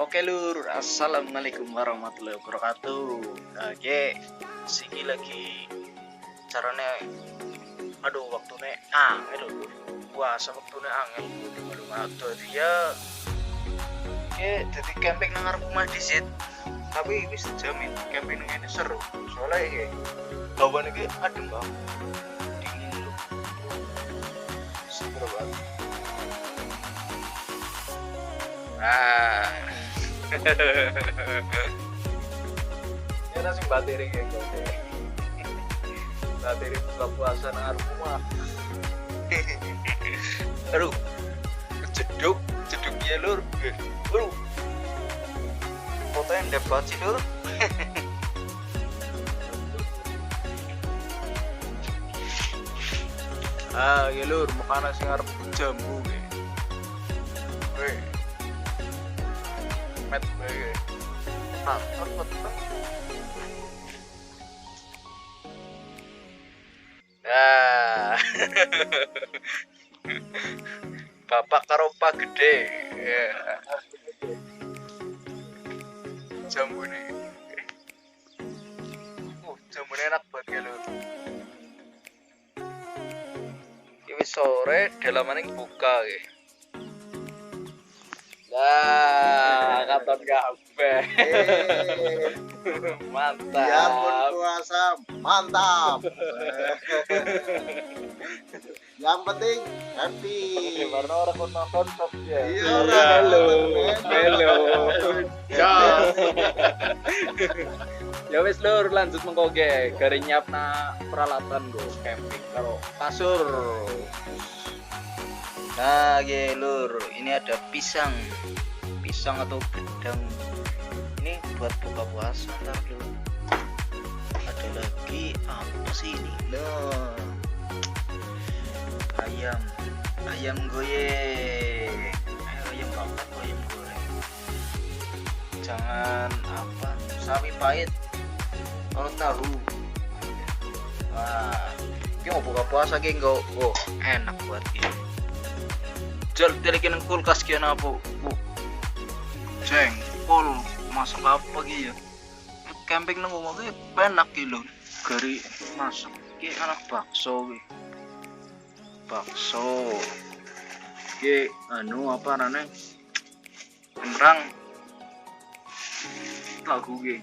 Oke lur, assalamualaikum warahmatullahi wabarakatuh. Oke, siki lagi caranya. Aduh, waktunya angel lur. Puasa waktunya angel di malam waktu dia. Oke, jadi camping nang ngarep omah disit. Tapi wis jamin camping nang ini seru. Soalnya iki hawane iki adem banget. Dingin lur. Seru banget. Ya nasi bateri kayak gitu. Bateri buka puasa nang arep omah. Aduh, jeduk ya lur. Aduh. Fotonya dapat sih lur. Ya lur, makanan sing arep jambu ge. Weh. Met weh. Bapak karo Pak gede. Ya. Jambune. Jambune enak banget ya lho. Iki sore dalamane buka ge. Lah, katon kabeh. Mantap. Ya puasa mantap. Yang penting happy. Karena orang kon nonton top ya. Iya, Halo. Ya. Ya wis lur, lanjut mengko ge. Gare nyiapna peralatan go camping karo kasur. Nah, ge lur, ini ada pisang atau gedang. Ini buat buka puasa ntar dulu. Ada lagi apa sih ini? Nah, ayam goyeng. Ayam bakar, ayam goreng. Jangan apa, sawi pahit. Kalau tahu. Wah, ini mau buka puasa ge enggak? Oh, enak buat ini. Jal telekin kulkas kian apa? Jengkol masak apa gitu ya? Camping nang omah ki penak ki lho. Gari masak ki anak bakso ki. Bakso. Ki anu apa nane? Enrang. Tahu ki.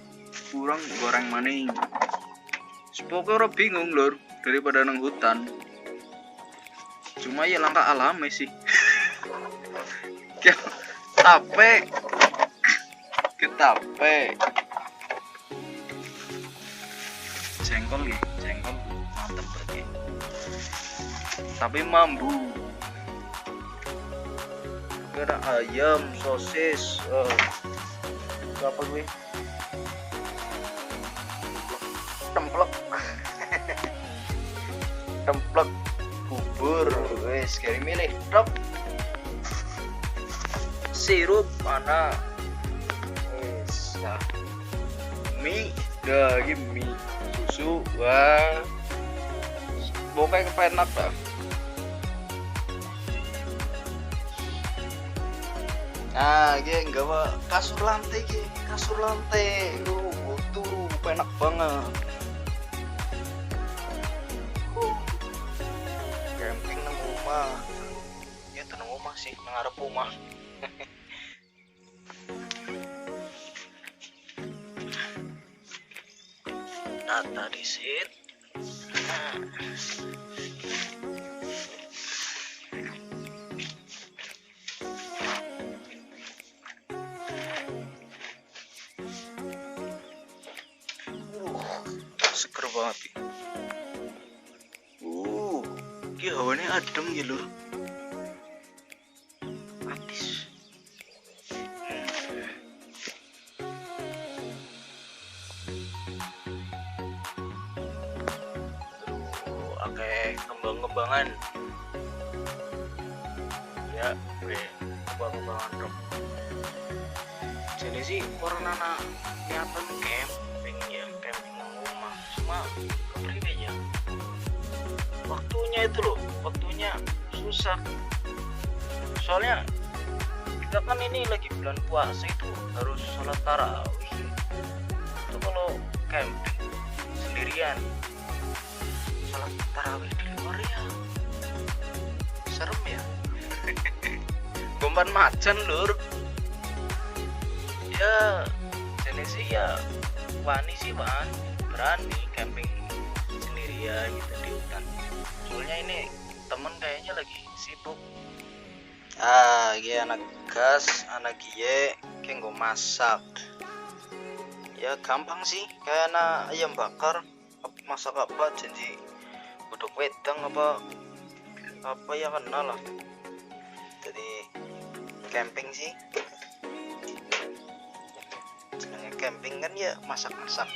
Kurang goreng maning. Sepoke ora bingung lur daripada nang hutan. Cuma ya langkah alami sih. Ketape jengkol mantap berarti, tapi mambu ada ayam sosis apa gue templek bubur wes kali milih top sirup mana wes nah. Mie susu wah pokoknya kepenak dah. Nah ini gawa kasur lantai lu butuh enak banget. Camping nang rumah ya tenang rumah sih ngarep rumah. Tata disit. Seger banget. Ki hawane adem ya lur. Habis. Oke, kembang-kembangan. Ya, kembang-kembangan dong. Jadi sih corona niatan camping ya, camping nang rumah. Cuma kepriwe ya. Waktunya itu loh, waktunya susah. Soalnya kita kan ini lagi bulan puasa itu harus sholat tarawih. Itu kalau camping sendirian sholat tarawih di luar ya serem ya. Gomban macan lur ya, jenis sih ya wani sih berani camping sendirian gitu di hutan. Soalnya ini temen kayaknya lagi sibuk. Iya anak gas, anak gie kayak gue masak. Ya gampang sih, kayak anak ayam bakar. Masak apa janji beduk wedang apa ya kenal lah. Jadi camping sih. Senangnya camping kan ya masak-masak.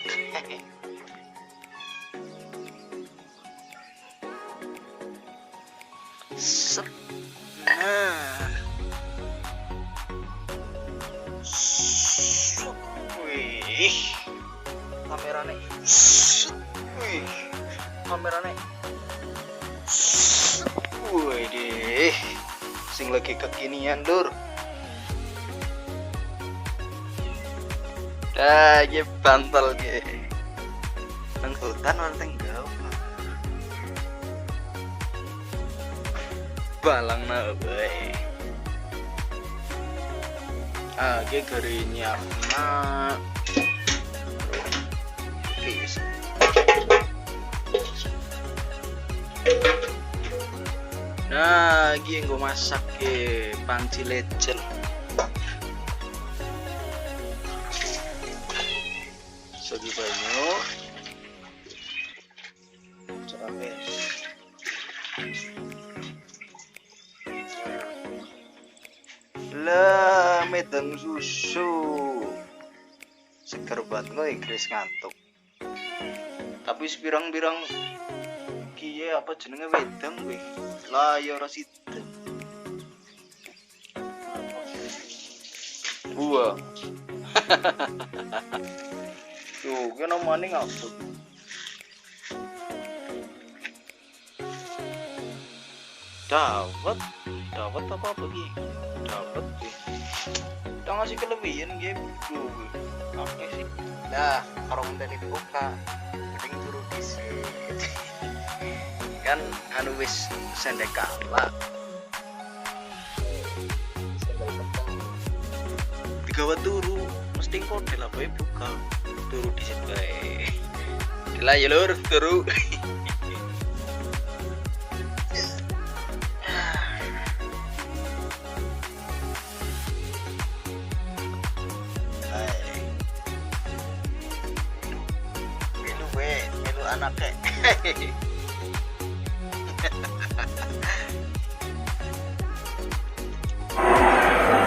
Set. Nah. Wih. Kameranya. Wih. Kameranya. Wih deh. Sing lagi kekinian lur. Ye bantal ge. Nang hutan orang tenggau. Balang na bae. Ge gerinya na. Please. Nah, ge nggo masak ge panci legend. Segi banyu cabai lah medang susu seger banget lo Inggris ngantuk tapi sepirang-pirang kiye apa jenenge wedang weh lah ya ora sida buah tuh, kan namanya ngaput. Dapat apa Gi? Dapat sih. Kita ngasih kelebihan game tuh. Oke sih. Nah, kalau udah dibuka, mending turu disit. Kan anu wis sendek kalah. Digawa turu, mesti kode lah bae buka. Turu di situ bae. Gila ya lur, turu. Milu anaknya.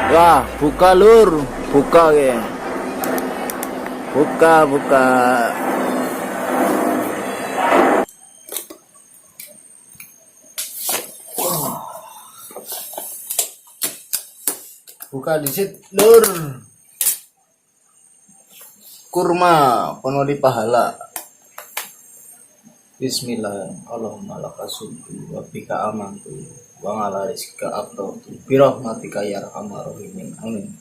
Wah, buka lur, buka ya. Buka. Buka disit lur. Kurma penuh di pahala. Bismillah. Allahumma lakasumtu wa bika amantu wa ala rizka abdatu bi rahmatika ya arhamar rahimin. Amin.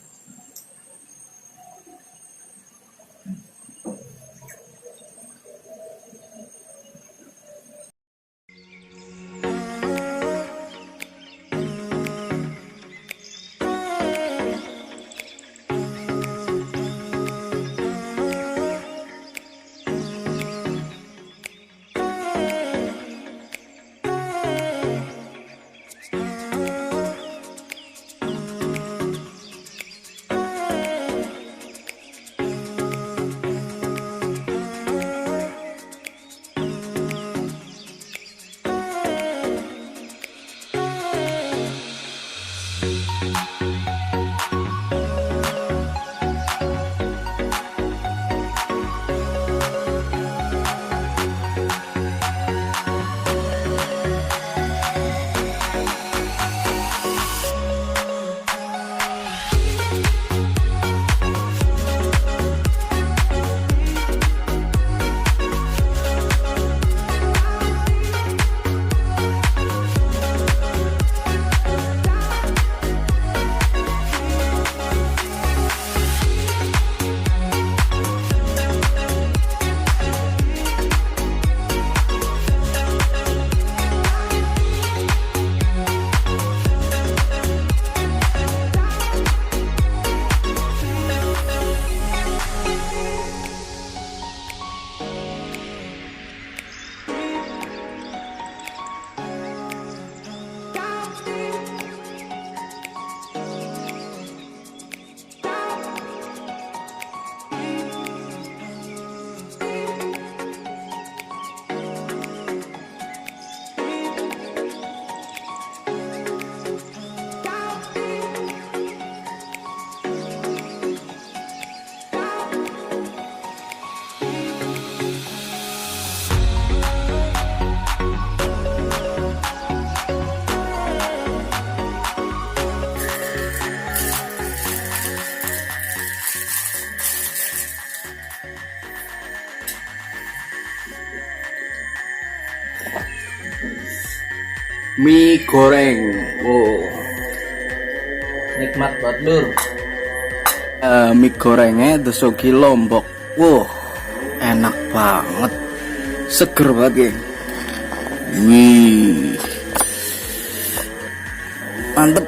mie goreng. Wow. Nikmat banget lur. Mie gorengnya desoki Lombok. Wow, enak banget, seger banget geng. Wih, mantep.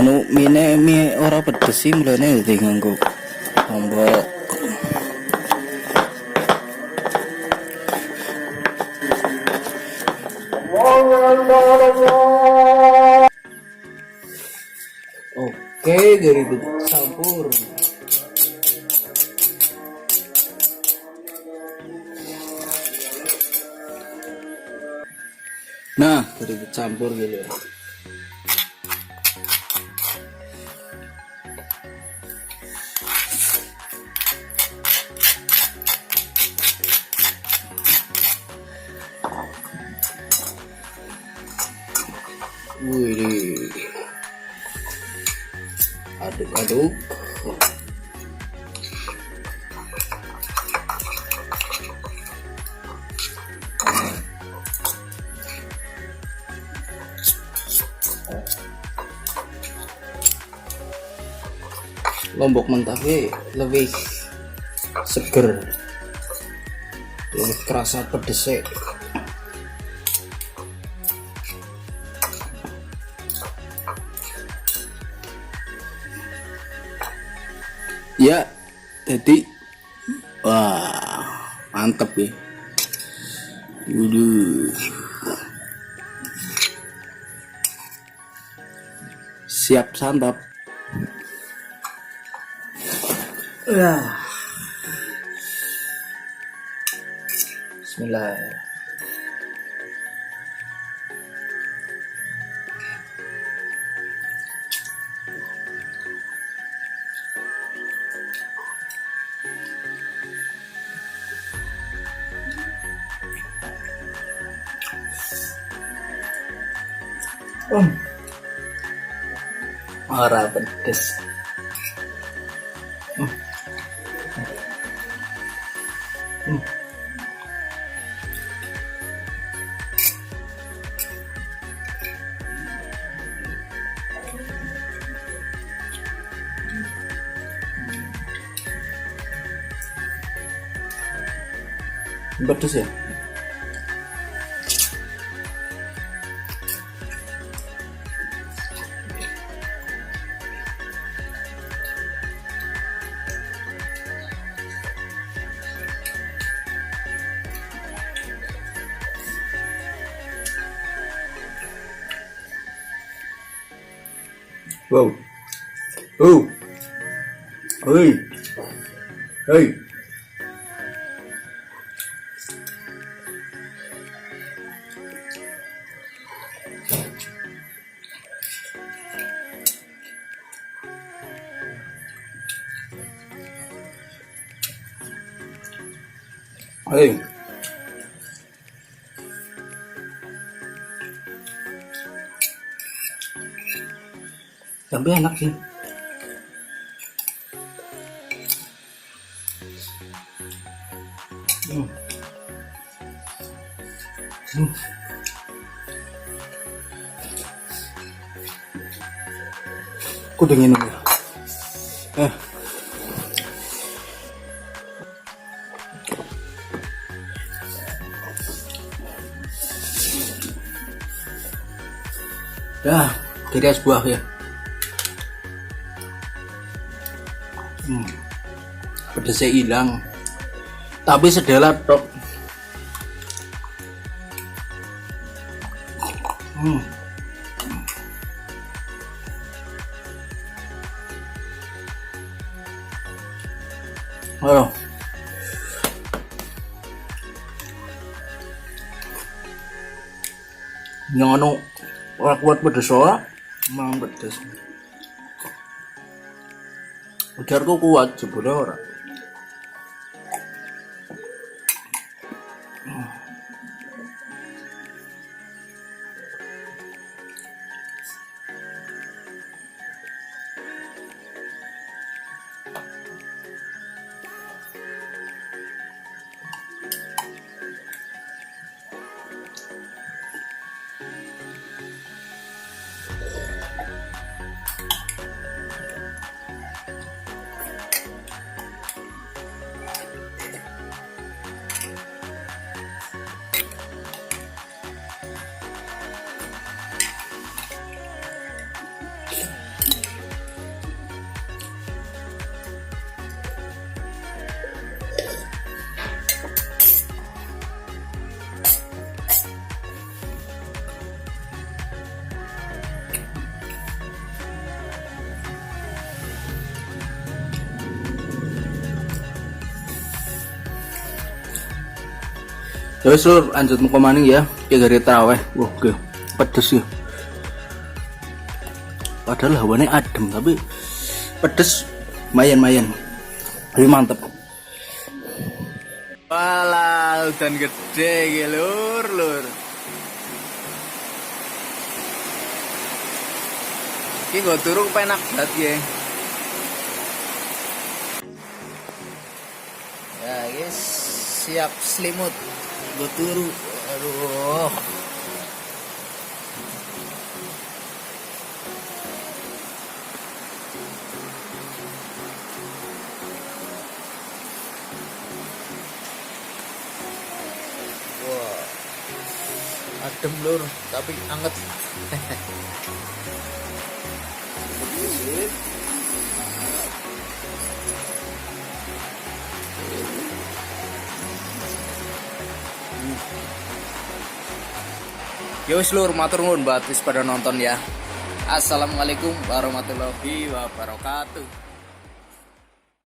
Anu mie ora pedes sih, mulane dadi nganggo lombok. Oke, dari itu campur. Nah, dari campur gitu. Wih, aduk-aduk. Lombok mentahnya lebih seger, lebih kerasa pedesnya. Ya, jadi wah mantep ya. Waduh, siap santap. Bismillah. Ora pedes. Pedes ya. Wow. Oh. Hei. Hei. Hei. Tapi enak sih. Kudu ngene ya. Dah, deras buah ya. Pedesnya hilang, tapi sedelat tok. Ayo. Yang anu ora kuat pedes ora, mang pedes. Ujarku kuat jebule ora. Ya wis lur, lanjut muka maning ya. Ya gari taraweh. Wah, oke. Pedes ya. Padahal hawane adem tapi pedes mayan-mayan. Tapi mantep. Walah, hujan gede ya lur. Iki nggo turu penak banget ya. Ya guys, siap selimut. Gue turu, aduh. Wah, adem lur, tapi anget. Ya wis lur, matur nuwun buat wis pada nonton ya. Assalamualaikum warahmatullahi wabarakatuh.